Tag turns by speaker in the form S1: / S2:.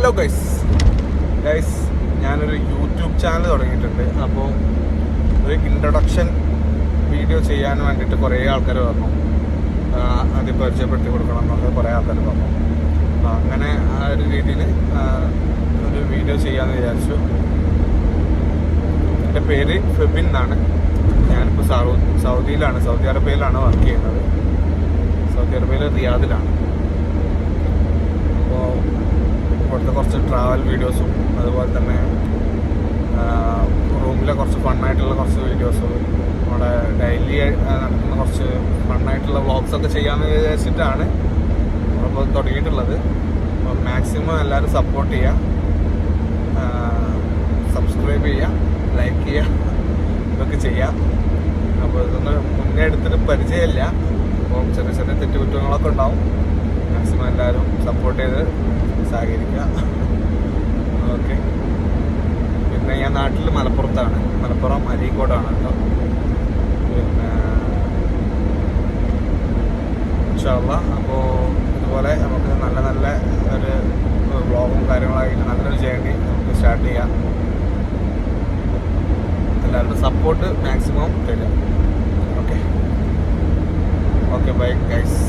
S1: Hello guys ഞാനൊരു YouTube channel തുടങ്ങിയിട്ടുണ്ട്. അപ്പോൾ ഒരു ഇൻട്രൊഡക്ഷൻ വീഡിയോ ചെയ്യാൻ വേണ്ടിയിട്ട് കുറേ ആൾക്കാർ പറഞ്ഞു, അത് പരിചയപ്പെടുത്തി കൊടുക്കണം എന്നുള്ളത് കുറേ ആൾക്കാർ പറഞ്ഞു. അപ്പോൾ അങ്ങനെ ആ ഒരു രീതിയിൽ ഒരു വീഡിയോ ചെയ്യാമെന്ന് വിചാരിച്ചു. എൻ്റെ പേര് ഫെബിൻ എന്നാണ്. ഞാനിപ്പോൾ സൗദി അറേബ്യയിലാണ് വർക്ക് ചെയ്യുന്നത്. സൗദി അറേബ്യയിലെ റിയാദിലാണ്. അപ്പോൾ ഇവിടുത്തെ കുറച്ച് ട്രാവൽ വീഡിയോസും അതുപോലെ തന്നെ റൂമിലെ കുറച്ച് ഫണ്ണായിട്ടുള്ള കുറച്ച് വീഡിയോസും നമ്മുടെ ഡെയിലി നടക്കുന്ന കുറച്ച് ഫണ്ണായിട്ടുള്ള വ്ളോഗ്സൊക്കെ ചെയ്യാമെന്ന് വിചാരിച്ചിട്ടാണ് നമ്മളിപ്പോൾ തുടങ്ങിയിട്ടുള്ളത്. അപ്പോൾ മാക്സിമം എല്ലാവരും സപ്പോർട്ട് ചെയ്യുക, സബ്സ്ക്രൈബ് ചെയ്യുക, ലൈക്ക് ചെയ്യുക, ഇതൊക്കെ ചെയ്യാം. അപ്പോൾ ഇതൊന്നും മുന്നേ എടുത്തിട്ട് പരിചയമില്ല. അപ്പോൾ ചെറിയ ചെറിയ തെറ്റുകുറ്റങ്ങളൊക്കെ ഉണ്ടാവും. മാക്സിമം എല്ലാവരും സപ്പോർട്ട് ചെയ്ത് സഹകരിക്കുക. ഓക്കെ. പിന്നെ ഞാൻ നാട്ടിൽ മലപ്പുറത്താണ്, മലപ്പുറം അരീക്കോടാണ് കേട്ടോ. പിന്നെ ഇൻഷാ അല്ലാഹ് അപ്പോൾ ഇതുപോലെ നമുക്ക് നല്ല നല്ല ഒരു വ്ളോഗും കാര്യങ്ങളായിട്ട് നല്ലൊരു ജേർണി നമുക്ക് സ്റ്റാർട്ട് ചെയ്യാം. എല്ലാവരുടെ സപ്പോർട്ട് മാക്സിമം തരിക. Okay bye guys.